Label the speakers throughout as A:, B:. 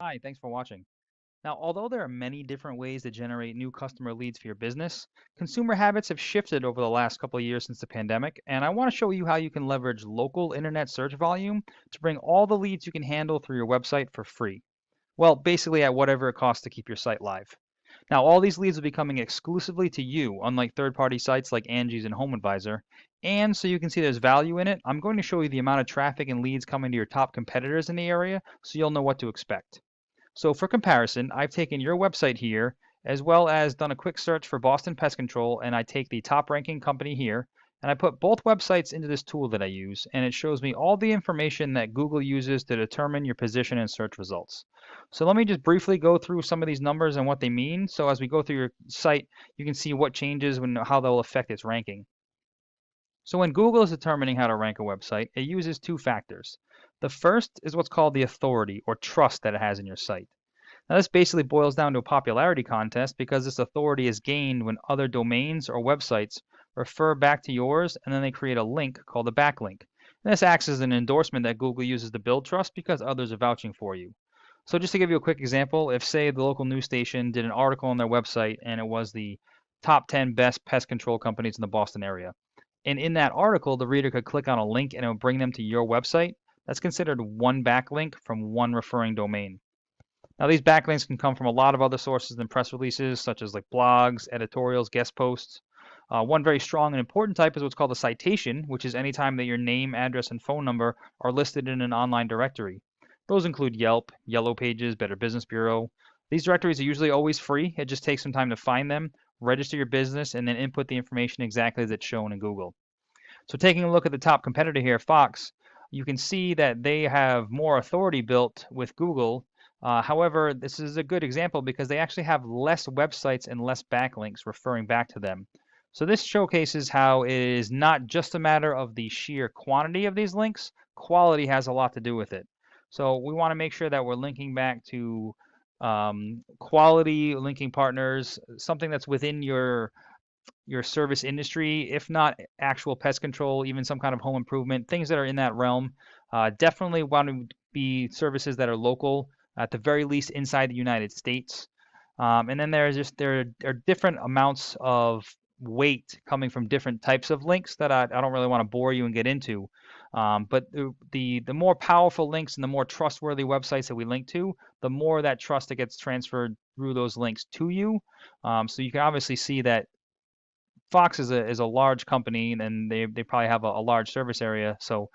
A: Hi, thanks for watching. Now, although there are many different ways to generate new customer leads for your business, consumer habits have shifted over the last couple of years since the pandemic, and I want to show you how you can leverage local internet search volume to bring all the leads you can handle through your website for free. Well, basically at whatever it costs to keep your site live. Now, all these leads will be coming exclusively to you, unlike third-party sites like Angie's and Home Advisor. And so you can see there's value in it, I'm going to show you the amount of traffic and leads coming to your top competitors in the area so you'll know what to expect. So for comparison, I've taken your website here, as well as done a quick search for Boston Pest Control, and I take the top ranking company here, and I put both websites into this tool that I use, and it shows me all the information that Google uses to determine your position in search results. So let me just briefly go through some of these numbers and what they mean. So as we go through your site, you can see what changes and how they'll affect its ranking. So when Google is determining how to rank a website, it uses two factors. The first is what's called the authority or trust that it has in your site. Now, this basically boils down to a popularity contest because this authority is gained when other domains or websites refer back to yours and then they create a link called a backlink. And this acts as an endorsement that Google uses to build trust because others are vouching for you. So just to give you a quick example, if say the local news station did an article on their website and it was the top 10 best pest control companies in the Boston area. And in that article, the reader could click on a link and it would bring them to your website. That's considered one backlink from one referring domain. Now, these backlinks can come from a lot of other sources than press releases, such as like blogs, editorials, guest posts. One very strong and important type is what's called a citation, which is any time that your name, address, and phone number are listed in an online directory. Those include Yelp, Yellow Pages, Better Business Bureau. These directories are usually always free. It just takes some time to find them, register your business, and then input the information exactly as it's shown in Google. So taking a look at the top competitor here, Fox, you can see that they have more authority built with Google. However, this is a good example because they actually have less websites and less backlinks referring back to them. So this showcases how it is not just a matter of the sheer quantity of these links, quality has a lot to do with it. So we want to make sure that we're linking back to quality linking partners, something that's within your service industry, if not actual pest control, even some kind of home improvement, things that are in that realm. Definitely want to be services that are local, at the very least inside the United States. And then there are different amounts of weight coming from different types of links that I don't really want to bore you and get into. But the more powerful links and the more trustworthy websites that we link to, the more that trust that gets transferred through those links to you. So you can obviously see that Fox is a large company, and they probably have a large service area. So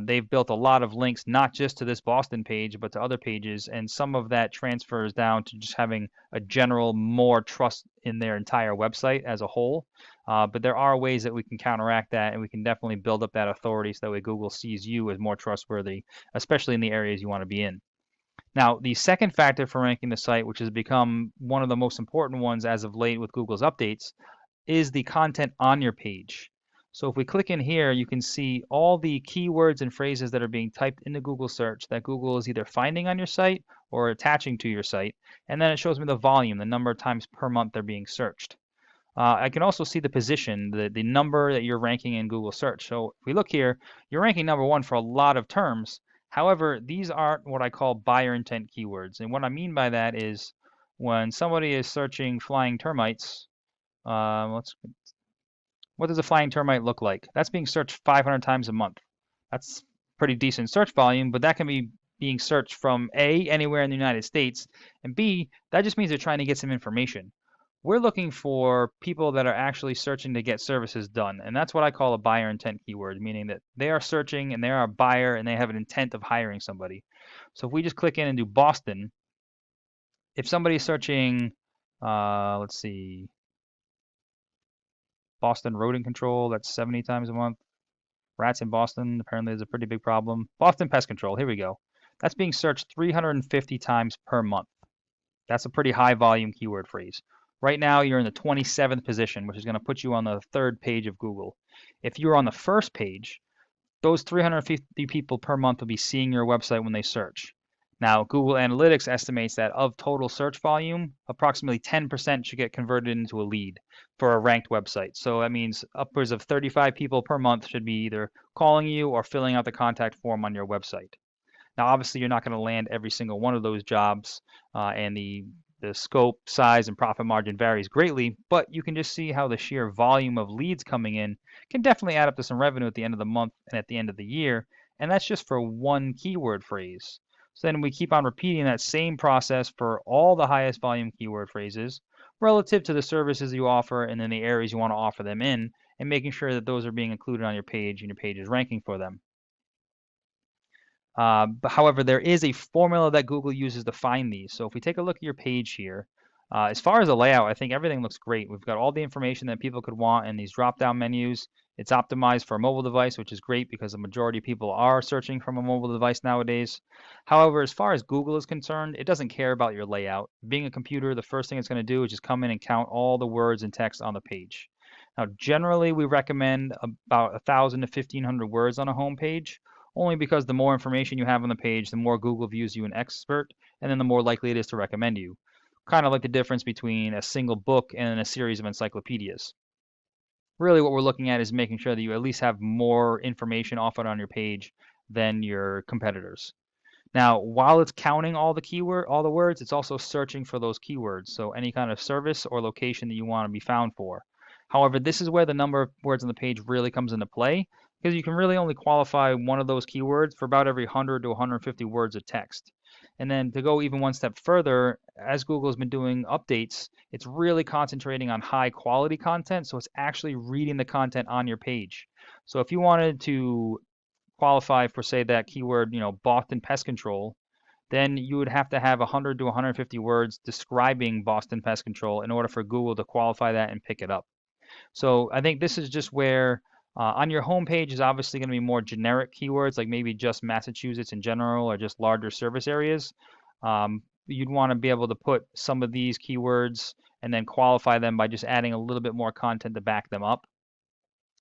A: they've built a lot of links, not just to this Boston page, but to other pages. And some of that transfers down to just having a general more trust in their entire website as a whole. But there are ways that we can counteract that, and we can definitely build up that authority so that way Google sees you as more trustworthy, especially in the areas you want to be in. Now, the second factor for ranking the site, which has become one of the most important ones as of late with Google's updates, is the content on your page. So if we click in here, you can see all the keywords and phrases that are being typed into Google search that Google is either finding on your site or attaching to your site. And then it shows me the volume, the number of times per month they're being searched. I can also see the position, the number that you're ranking in Google search. So if we look here, you're ranking number one for a lot of terms. However, these aren't what I call buyer intent keywords. And what I mean by that is when somebody is searching flying termites, let's what does a flying termite look like? That's being searched 500 times a month. That's pretty decent search volume, but that can be being searched from A, anywhere in the United States, and B, that just means they're trying to get some information. We're looking for people that are actually searching to get services done, and that's what I call a buyer intent keyword, meaning that they are searching and they are a buyer and they have an intent of hiring somebody. So if we just click in and do Boston, if somebody's searching, let's see, Boston rodent control, that's 70 times a month. Rats in Boston apparently is a pretty big problem. Boston pest control, here we go. That's being searched 350 times per month. That's a pretty high volume keyword phrase. Right now, you're in the 27th position, which is going to put you on the third page of Google. If you're on the first page, those 350 people per month will be seeing your website when they search. Now, Google Analytics estimates that of total search volume, approximately 10% should get converted into a lead for a ranked website. So that means upwards of 35 people per month should be either calling you or filling out the contact form on your website. Now, obviously, you're not going to land every single one of those jobs, and the scope, size, and profit margin varies greatly, but you can just see how the sheer volume of leads coming in can definitely add up to some revenue at the end of the month and at the end of the year, and that's just for one keyword phrase. So then we keep on repeating that same process for all the highest volume keyword phrases relative to the services you offer and then the areas you want to offer them in, and making sure that those are being included on your page and your page is ranking for them. But however, there is a formula that Google uses to find these. So if we take a look at your page here, as far as the layout, I think everything looks great. We've got all the information that people could want in these drop-down menus. It's optimized for a mobile device, which is great because the majority of people are searching from a mobile device nowadays. However, as far as Google is concerned, it doesn't care about your layout. Being a computer, the first thing it's going to do is just come in and count all the words and text on the page. Now, generally, we recommend about 1,000 to 1,500 words on a home page, only because the more information you have on the page, the more Google views you an expert, and then the more likely it is to recommend you. Kind of like the difference between a single book and a series of encyclopedias. Really, what we're looking at is making sure that you at least have more information offered on your page than your competitors. Now, while it's counting all the words, it's also searching for those keywords. So any kind of service or location that you want to be found for. However, this is where the number of words on the page really comes into play because you can really only qualify one of those keywords for about every 100 to 150 words of text. And then to go even one step further, as Google's been doing updates, it's really concentrating on high quality content. So it's actually reading the content on your page. So if you wanted to qualify for, say, that keyword, Boston pest control, then you would have to have 100 to 150 words describing Boston pest control in order for Google to qualify that and pick it up. So I think this is just where on your home page is obviously going to be more generic keywords, like maybe just Massachusetts in general or just larger service areas. You'd want to be able to put some of these keywords and then qualify them by just adding a little bit more content to back them up.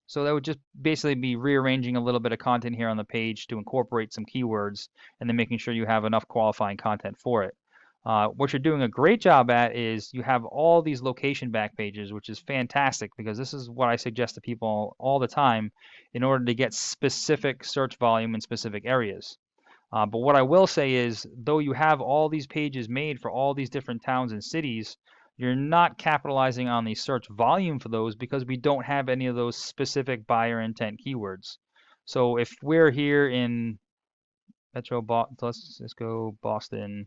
A: So that would just basically be rearranging a little bit of content here on the page to incorporate some keywords and then making sure you have enough qualifying content for it. What you're doing a great job at is you have all these location back pages, which is fantastic because this is what I suggest to people all the time in order to get specific search volume in specific areas. But what I will say is, though you have all these pages made for all these different towns and cities, you're not capitalizing on the search volume for those because we don't have any of those specific buyer intent keywords. So if we're here in let's just go Boston.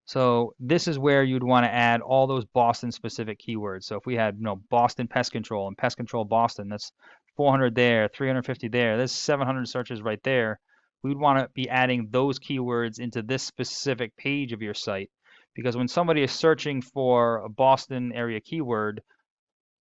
A: So this is where you'd want to add all those Boston specific keywords. So if we had, Boston pest control and pest control Boston, that's 400 there, 350 there, there's 700 searches right there. We'd want to be adding those keywords into this specific page of your site because when somebody is searching for a Boston area keyword,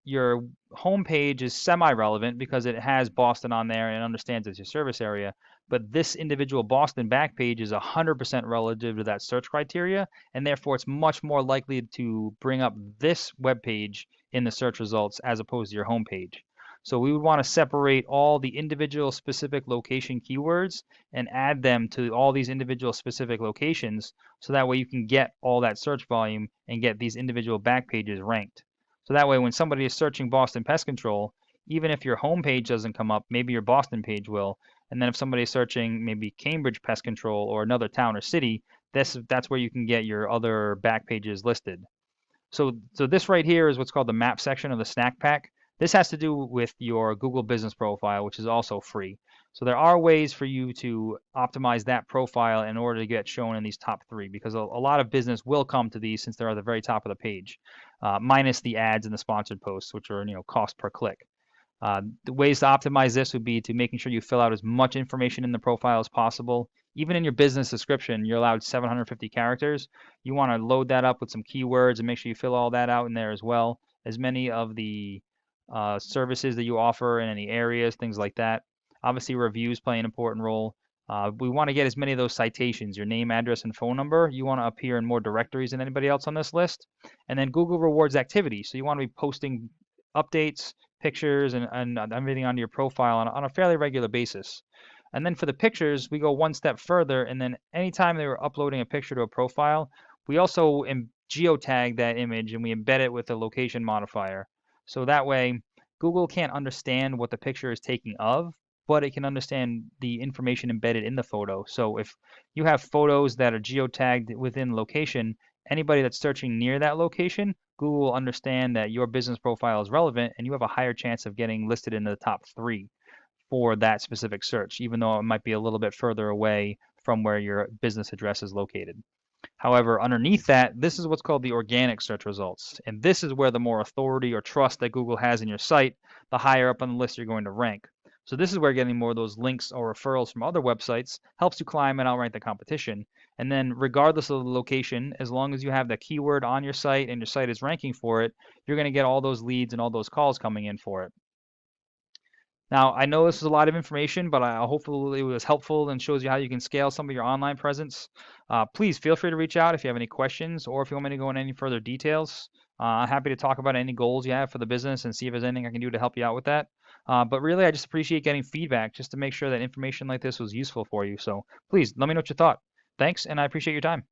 A: your homepage is semi-relevant because it has Boston on there and understands it's your service area. But this individual Boston back page is 100% relative to that search criteria, and therefore it's much more likely to bring up this web page in the search results as opposed to your homepage. So we would want to separate all the individual specific location keywords and add them to all these individual specific locations so that way you can get all that search volume and get these individual back pages ranked. So that way, when somebody is searching Boston pest control, even if your home page doesn't come up, maybe your Boston page will. And then if somebody is searching maybe Cambridge pest control or another town or city, that's where you can get your other back pages listed. So this right here is what's called the map section of the snack pack. This has to do with your Google business profile, which is also free. So there are ways for you to optimize that profile in order to get shown in these top three, because a lot of business will come to these since they're at the very top of the page, minus the ads and the sponsored posts, which are cost per click. The ways to optimize this would be to making sure you fill out as much information in the profile as possible. Even in your business description, you're allowed 750 characters. You want to load that up with some keywords and make sure you fill all that out in there as well. As many of the services that you offer in any areas, things like that. Obviously, reviews play an important role. We want to get as many of those citations, your name, address, and phone number. You want to appear in more directories than anybody else on this list. And then Google rewards activity. So you want to be posting updates, pictures, and everything onto your profile on a fairly regular basis. And then for the pictures, we go one step further. And then anytime they were uploading a picture to a profile, we also geotag that image and we embed it with a location modifier. So that way, Google can't understand what the picture is taking of, but it can understand the information embedded in the photo. So if you have photos that are geotagged within location, anybody that's searching near that location, Google will understand that your business profile is relevant and you have a higher chance of getting listed in the top 3 for that specific search, even though it might be a little bit further away from where your business address is located. However, underneath that, this is what's called the organic search results. And this is where the more authority or trust that Google has in your site, the higher up on the list you're going to rank. So this is where getting more of those links or referrals from other websites helps you climb and outrank the competition. And then regardless of the location, as long as you have the keyword on your site and your site is ranking for it, you're going to get all those leads and all those calls coming in for it. Now, I know this is a lot of information, but hopefully it was helpful and shows you how you can scale some of your online presence. Please feel free to reach out if you have any questions or if you want me to go into any further details. I'm happy to talk about any goals you have for the business and see if there's anything I can do to help you out with that. But really, I just appreciate getting feedback just to make sure that information like this was useful for you. So please let me know what you thought. Thanks, and I appreciate your time.